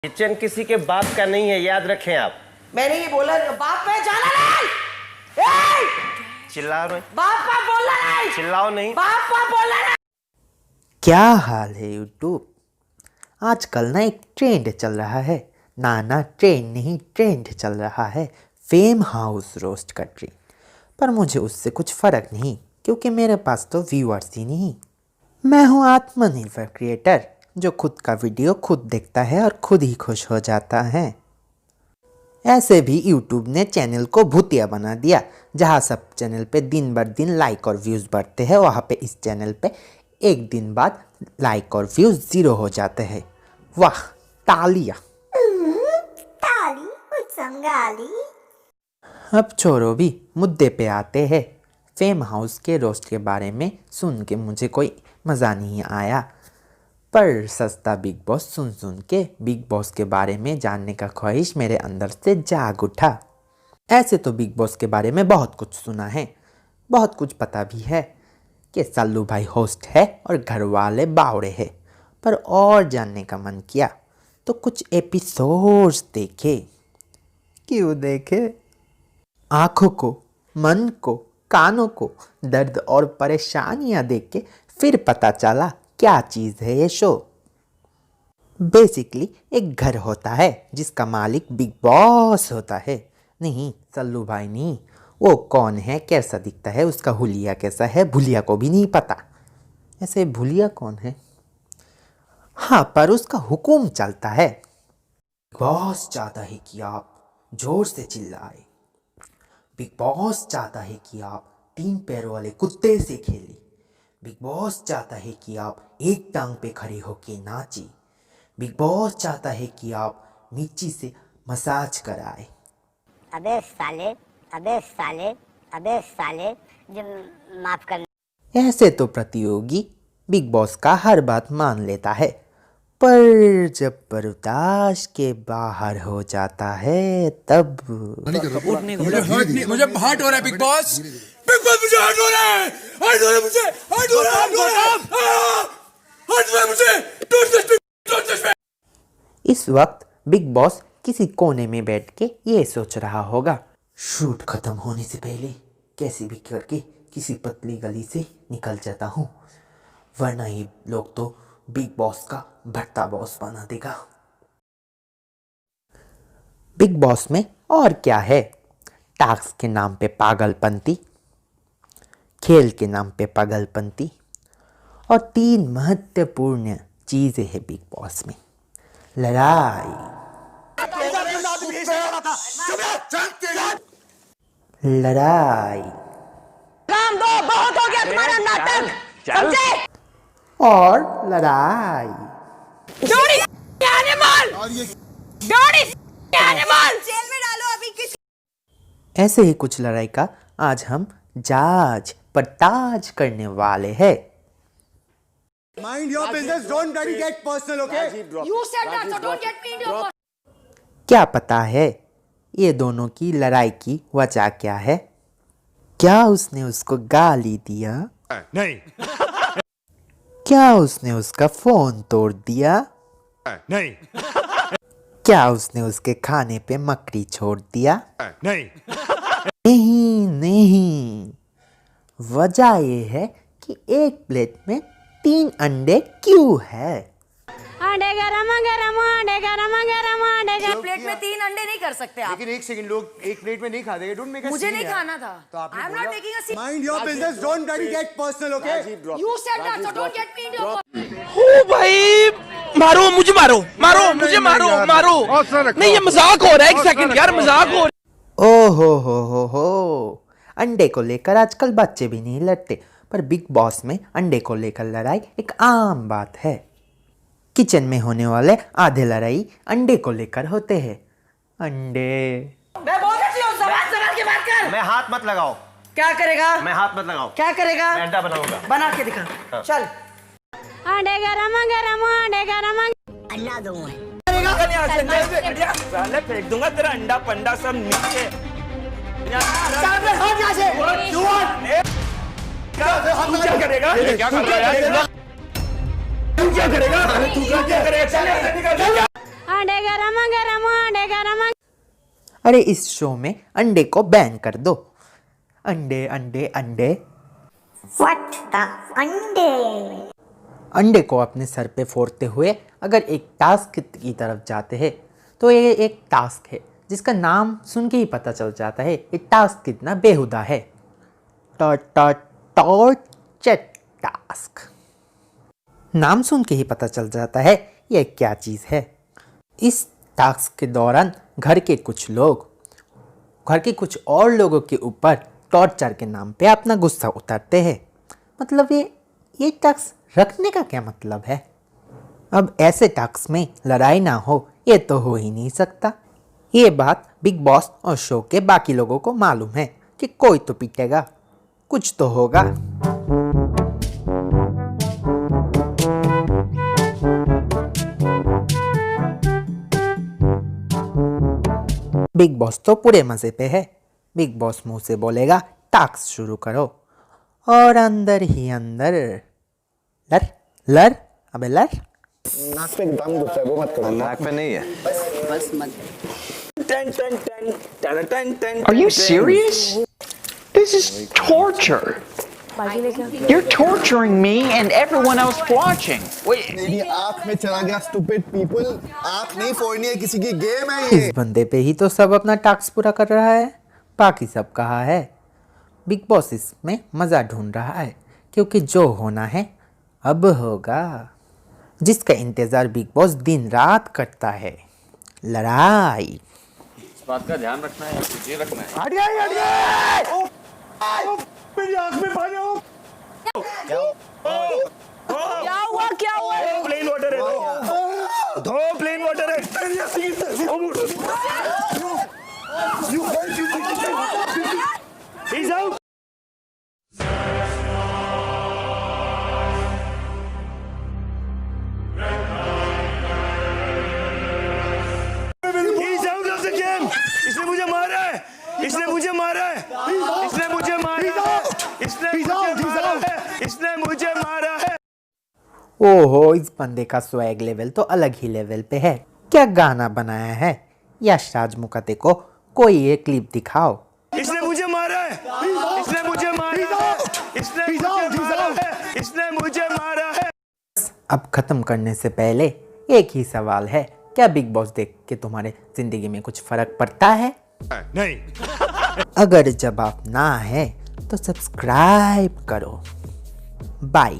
Kitchen किसी के बाप का नहीं है, याद रखें आप। मैंने ये बोला बाप पे जाना नहीं। ए! चिल्ला रहे, बाप का बोलना नहीं, चिल्लाओ नहीं। बाप का बोलना नहीं। क्या हाल है यूट्यूब। आजकल ना एक ट्रेंड चल रहा है, ना ट्रेंड नहीं ट्रेंड चल रहा है, फेम हाउस रोस्ट का ट्रेंड। पर मुझे उससे कुछ फ़र्क नहीं, क्योंकि मेरे पास तो व्यूअर्स ही नहीं। मैं हूँ आत्मनिर्भर क्रिएटर, जो खुद का वीडियो खुद देखता है और खुद ही खुश हो जाता है। ऐसे भी यूट्यूब ने चैनल को भूतिया बना दिया। जहाँ सब चैनल पे दिन बर दिन लाइक और व्यूज़ बढ़ते हैं, वहाँ पे इस चैनल पे एक दिन बाद लाइक और व्यूज़ 0 हो जाते हैं। वाह, तालियां। ताली गाली। अब छोड़ो, भी मुद्दे पे आते हैं। फेम हाउस के रोस्ट के बारे में सुन के मुझे कोई मज़ा नहीं आया, पर सस्ता बिग बॉस सुन के बिग बॉस के बारे में जानने का ख्वाहिश मेरे अंदर से जाग उठा। ऐसे तो बिग बॉस के बारे में बहुत कुछ सुना है, बहुत कुछ पता भी है कि सल्लू भाई होस्ट है और घर वाले बावड़े हैं, पर और जानने का मन किया तो कुछ एपिसोड्स देखे। क्यों देखे? आँखों को, मन को, कानों को दर्द और परेशानियां देख के फिर पता चला क्या चीज़ है ये शो। बेसिकली एक घर होता है जिसका मालिक बिग बॉस होता है। नहीं, सल्लू भाई नहीं। वो कौन है, कैसा दिखता है, उसका हुलिया कैसा है, भुलिया को भी नहीं पता। ऐसे भुलिया कौन है? हाँ, पर उसका हुक्म चलता है। बिग बॉस चाहता है कि आप जोर से चिल्लाए। बिग बॉस चाहता है कि आप 3 पैरों वाले कुत्ते से खेलें। बिग बॉस चाहता है कि आप एक टांग पे खड़े होके नाचे। बिग बॉस चाहता है कि आप मिर्ची से मसाज कराए। अबे साले, अबे साले, अबे साले, जो माफ कर। ऐसे तो प्रतियोगी बिग बॉस का हर बात मान लेता है, पर जब बर्दाश्त के बाहर हो जाता है तब मुझे हर्ट हो रहा है बिग बॉस। बिग बॉस मुझे हर्ट हो रहा है, हर्ट हो रहा है मुझे, हर्ट हो रहा है, हर्ट हो रहा है, हर्ट हो रहा है मुझे। Don't touch me, don't touch me. इस वक्त बिग बॉस किसी कोने में बैठ के ये सोच रहा होगा, शूट खत्म होने से पहले कैसे भी करके किसी पतली गली से निकल जाता हूँ, वरना ये लोग तो बिग बॉस का भट्टा बॉस बना देगा। बिग बॉस में और क्या है? टास्क के नाम पे पागलपंती, खेल के नाम पे पागलपंती, और 3 महत्वपूर्ण चीजें हैं बिग बॉस में। लड़ाई, लड़ाई काम दो, बहुत हो गया तुम्हारा नाटक, समझे? और लड़ाई। डोरी एनिमल, डोरी एनिमल, जेल में डालो अभी किसी। ऐसे ही कुछ लड़ाई का आज हम जांच पड़ताल करने वाले हैं। Mind your business, don't bloody get personal, okay? You said that, so don't get me into your. क्या पता है ये दोनों की लड़ाई की वजह क्या है? क्या उसने उसको गाली दिया? नहीं, क्या उसने उसका फोन तोड़ दिया? नहीं, क्या उसने उसके खाने पे मकड़ी छोड़ दिया? नहीं। नहीं, वजह ये है कि एक प्लेट में 3 अंडे क्यों है? अंडे गरम गरम, अंडे गरम गरम, अंडे गरम। प्लेट में 3 अंडे नहीं कर सकते आप। लेकिन एक सेकंड, लोग एक प्लेट में नहीं खाते। डोंट मेक अ मुझे सीन नहीं यार। खाना था। तो आपने आई एम बोला- not taking a scene. Mind your business, don't bloody get personal, okay? You said that, so don't get me into your. ओ भाई, मारो मुझे, मारो मारो मुझे, मारो मारो। नहीं, ये मजाक हो रहा है। एक सेकंड यार, मजाक हो रहा है। ओ हो, अंडे को लेकर आजकल बच्चे भी नहीं लड़ते, पर बिग बॉस में अंडे को लेकर लड़ाई एक आम बात है। किचन में होने वाले आधे लड़ाई अंडे को लेकर होते हैं। अंडे। मैं बोल रही हूँ, जबान की बात कर। मैं हाथ मत लगाओ। क्या करेगा? मैं हाथ मत लगाओ। क्या करेगा? मैं अंडा बनाऊंगा। बना के दिखा। चल। अंडे गरम गरम, अंडे गरम। अन्ना दूंगा। साले फेंक दूंगा तेरा अंडा पंडा सब नीचे। तू क्या करेगा? क्या कर रहा है? तू क्या करेगा? अंडे गरम गरम अंडे गरम। अरे इस शो में अंडे को बैन कर दो। अंडे अंडे अंडे। What the अंडे? अंडे को अपने सर पे फोड़ते हुए अगर एक टास्क की तरफ जाते हैं तो ये एक टास्क है जिसका नाम सुन के ही पता चल जाता है ये टास्क कितना बेहुदा है। टास्क नाम सुन के ही पता चल जाता है ये क्या चीज़ है। इस टास्क के दौरान घर के कुछ कुछ और लोगों के ऊपर टॉर्चर के नाम पे अपना गुस्सा उतारते हैं। मतलब ये टास्क रखने का क्या मतलब है? अब ऐसे टास्क में लड़ाई ना हो ये तो हो ही नहीं सकता। ये बात बिग बॉस और शो के बाकी लोगों को मालूम है कि कोई तो पीटेगा, कुछ तो होगा। बिग बॉस तो पूरे मजे पे है। बिग बॉस मुंह से बोलेगा टास्क शुरू करो और अंदर ही अंदर लर लर अबे लर। नाक पे दम घुसा है वो मत करो। नाक पे नहीं है। Are you serious? This is torture. You're torturing me and everyone else watching. Wait. मेरी आँख में चला गया stupid people. आँख नहीं फोड़नी है किसी की, गेम है ये। इस बंदे पे ही तो सब अपना टास्क पूरा कर रहा है, बाकी सब कहाँ है? बिग बॉस इसमें मज़ा ढूंढ रहा है क्योंकि जो होना है अब होगा, जिसका इंतज़ार बिग बॉस दिन रात करता है, लड़ाई। इस बात का ध्यान रखना है, तुझे रखना है। हट गए। मेरी आँख में पानी हो। क्या हुआ? प्लेन वाटर है, दो प्लेन वाटर है। He's out. He's out of the game. इसने मुझे मारा है। इसने मुझे मारा है। इसने मुझे मारा है। इसने मुझे मारा है। इसने मुझे मारा है। ओहो, इस बंदे का स्वैग लेवल तो अलग ही लेवल पे है। क्या गाना बनाया है? यश राज मुखते को कोई एक क्लिप दिखाओ। इसने मुझे मारा है। इसने मुझे मारा है। इसने मुझे मारा है। इसने मुझे मारा है। अब खत्म करने से पहले एक ही सवाल है, क्या बिग बॉस देख के तुम्हारे जिंदगी में कुछ फर्क पड़ता है? नहीं। अगर जवाब ना है तो सब्सक्राइब करो। बाय।